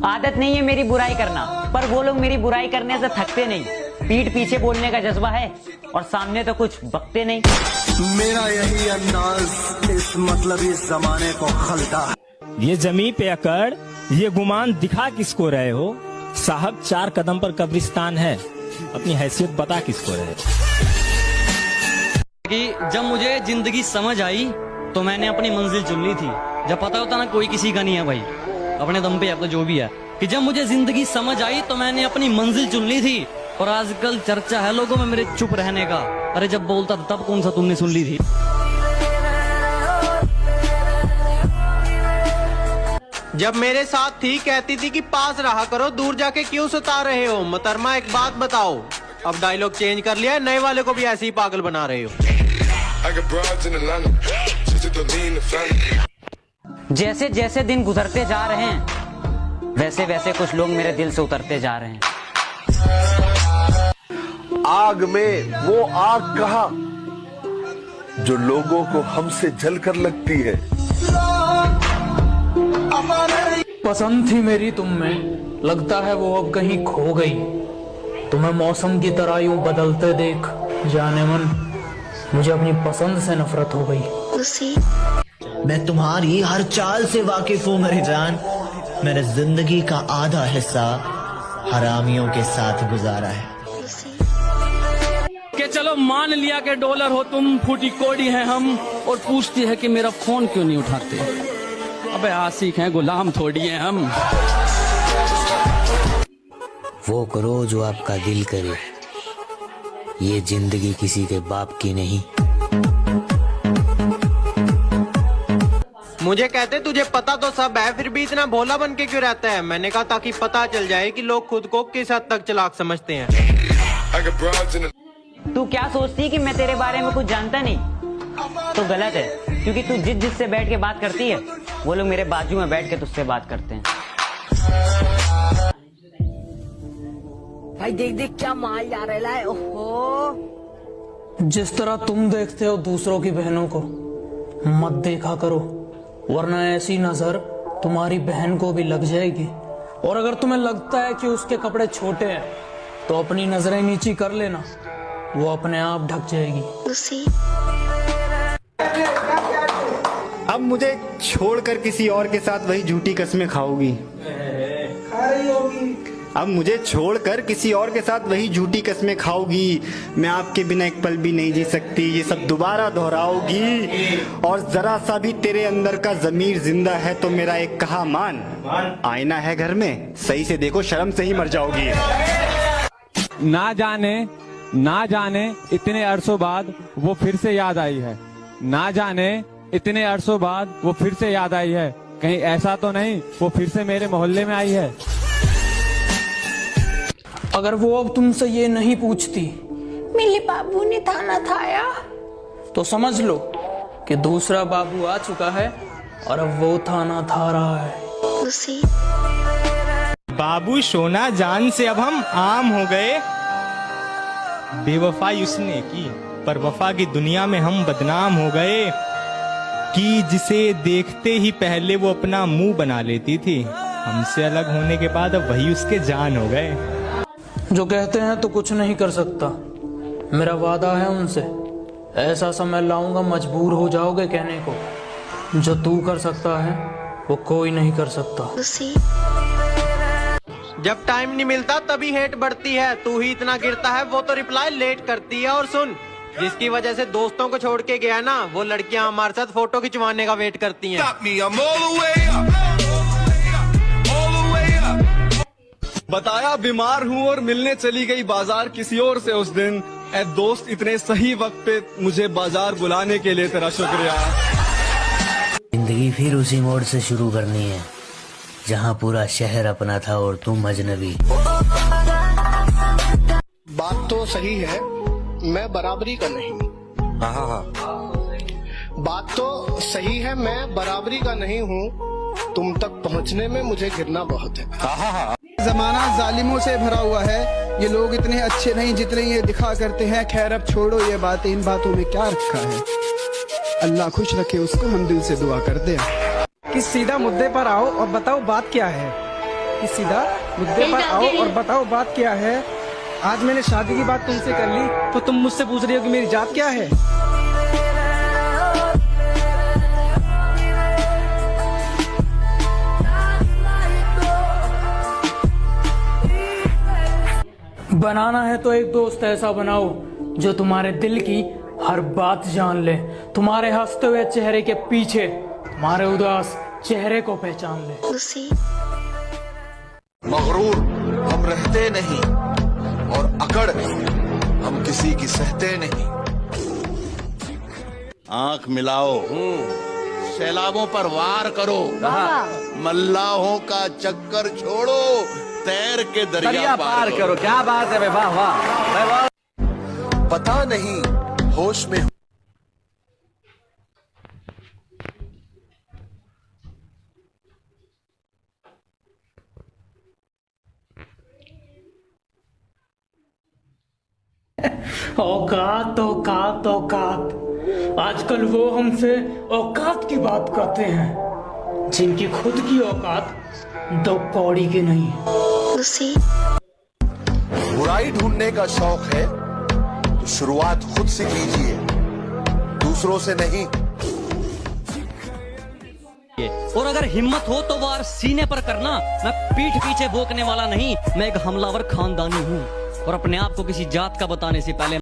आदत नहीं है मेरी बुराई करना, पर वो लोग मेरी बुराई करने से थकते नहीं। पीठ पीछे बोलने का जज्बा है और सामने तो कुछ बकते नहीं। मेरा यही अंदाज इस मतलब इस जमाने को खलता है। ये जमीन पे अकड़, ये गुमान दिखा किसको रहे हो? साहब 4 कदम पर कब्रिस्तान है, अपनी हैसियत बता किसको रहे हो? कि जब मुझे जिंदगी समझ आई तो मैंने अपनी मंजिल चुन ली थी। जब पता होता ना कोई किसी का नहीं है भाई, अपने दम पे अब तो जो भी है, कि जब मुझे जिंदगी समझ आई तो मैंने अपनी मंजिल चुन ली थी। और आजकल चर्चा है लोगों में मेरे चुप रहने का। अरे जब बोलता था तब कौन सा तुमने सुन ली थी? जब मेरे साथ थी कहती थी कि पास रहा करो, दूर जाके क्यों सता रहे हो? मोहतरमा एक बात बताओ, अब डायलॉग चेंज कर लिया है, नए वाले को भी ऐसे ही पागल बना रहे हो। जैसे जैसे दिन गुजरते जा रहे हैं वैसे वैसे कुछ लोग मेरे दिल से उतरते जा रहे हैं। आग में वो आग कहा जो लोगों को हमसे जलकर लगती है। पसंद थी मेरी तुम में, लगता है वो अब कहीं खो गई। तुम्हें मौसम की तरह यूं बदलते देख जाने मन, मुझे अपनी पसंद से नफरत हो गई। मैं तुम्हारी हर चाल से वाकिफ हूँ मेरी जान। मैंने जिंदगी का आधा हिस्सा हरामियों के साथ गुजारा है। कि चलो मान लिया कि डॉलर हो तुम, फूटी कोड़ी है हम, और पूछती है कि मेरा फोन क्यों नहीं उठाते। अबे आशिक हैं, गुलाम थोड़ी हैं हम। वो करो जो आपका दिल करे, ये जिंदगी किसी के बाप की नहीं। मुझे कहते तुझे पता तो सब है, फिर भी इतना भोला बन के क्यों रहता है? मैंने कहा ताकि पता चल जाए कि लोग खुद को किस हद तक चालाक समझते हैं। तू क्या सोचती है कि मैं तेरे बारे में कुछ जानता नहीं? तो गलत है, क्योंकि तू जिससे बैठ के बात करती है वो लोग मेरे बाजू में बैठ के तुझसे बात करते हैं। भाई देख देख क्या माल जा रहा है। ओहो, जिस तरह तुम देखते हो दूसरों की बहनों को, मत देखा करो, वरना ऐसी नजर तुम्हारी बहन को भी लग जाएगी। और अगर तुम्हें लगता है कि उसके कपड़े छोटे हैं तो अपनी नजरें नीची कर लेना, वो अपने आप ढक जाएगी। अब मुझे छोड़कर किसी और के साथ वही झूठी कस्में खाओगी। अब मुझे छोड़कर किसी और के साथ वही झूठी कस्में खाओगी। मैं आपके बिना एक पल भी नहीं जी सकती, ये सब दोबारा दोहराओगी। और जरा सा भी तेरे अंदर का जमीर जिंदा है तो मेरा एक कहा मान, आईना है घर में, सही से देखो, शर्म से ही मर जाओगी। ना जाने इतने अरसों बाद वो फिर से याद आई है। ना जाने इतने अरसों बाद वो फिर से याद आई है। कहीं ऐसा तो नहीं वो फिर से मेरे मोहल्ले में आई है? अगर वो अब तुमसे ये नहीं पूछती मेरे बाबू ने थाना थाया, तो समझ लो कि दूसरा बाबू आ चुका है और अब वो थाना था रहा है। बाबू सोना जान से अब हम आम हो गए। बेवफाई उसने की पर वफा की दुनिया में हम बदनाम हो गए। कि जिसे देखते ही पहले वो अपना मुंह बना लेती थी, हमसे अलग होने के बाद अब वही उसके जान हो गए। जो कहते हैं तो कुछ नहीं कर सकता, मेरा वादा है उनसे, ऐसा समय लाऊंगा मजबूर हो जाओगे कहने को, जो तू कर सकता है वो कोई नहीं कर सकता। जब टाइम नहीं मिलता तभी हेट बढ़ती है, तू ही इतना गिरता है, वो तो रिप्लाई लेट करती है। और सुन, जिसकी वजह से दोस्तों को छोड़ के गया ना, वो लड़कियां हमारे साथ फोटो खिंचवाने का वेट करती हैं। बताया बीमार हूँ और मिलने चली गई बाजार किसी और से उस दिन। ए दोस्त, इतने सही वक्त पे मुझे बाजार बुलाने के लिए तेरा शुक्रिया। जिंदगी फिर उसी मोड़ से शुरू करनी है जहाँ पूरा शहर अपना था और तुम अजनबी। बात तो सही है, मैं बराबरी का नहीं। बात तो सही है, मैं बराबरी का नहीं हूँ। तुम तक पहुँचने में मुझे गिरना बहुत है। जमाना जालिमों से भरा हुआ है, ये लोग इतने अच्छे नहीं जितने ये दिखा करते हैं। खैर अब छोड़ो ये बातें, इन बातों में क्या रखा है। अल्लाह खुश रखे उसको, हम दिल से दुआ करते हैं। कि सीधा मुद्दे पर आओ और बताओ बात क्या है। कि सीधा मुद्दे पर आओ और बताओ बात क्या है। आज मैंने शादी की बात तुमसे कर ली तो तुम मुझसे पूछ रही हो कि मेरी जात क्या है। बनाना है तो एक दोस्त ऐसा बनाओ जो तुम्हारे दिल की हर बात जान ले, तुम्हारे हंसते हुए चेहरे के पीछे तुम्हारे उदास चेहरे को पहचान ले। मगरूर हम रहते नहीं और अकड़ हम किसी की सहते नहीं। आंख मिलाओ, सैलाबों पर वार करो, मल्लाहों का चक्कर छोड़ो, तैर के दरिया पार करो। क्या बात है, वाह वाह। पता नहीं होश में औकात औकात औकात, आजकल वो हमसे औकात की बात करते हैं जिनकी खुद की औकात 2 कौड़ी की नहीं। बुराई ढूंढने का शौक है तो शुरुआत खुद से कीजिए, दूसरों से नहीं। और अगर हिम्मत हो तो वार सीने पर करना। मैं पीठ पीछे भोंकने वाला नहीं, मैं एक हमलावर खानदानी हूँ और अपने आप को किसी जात का बताने से पहले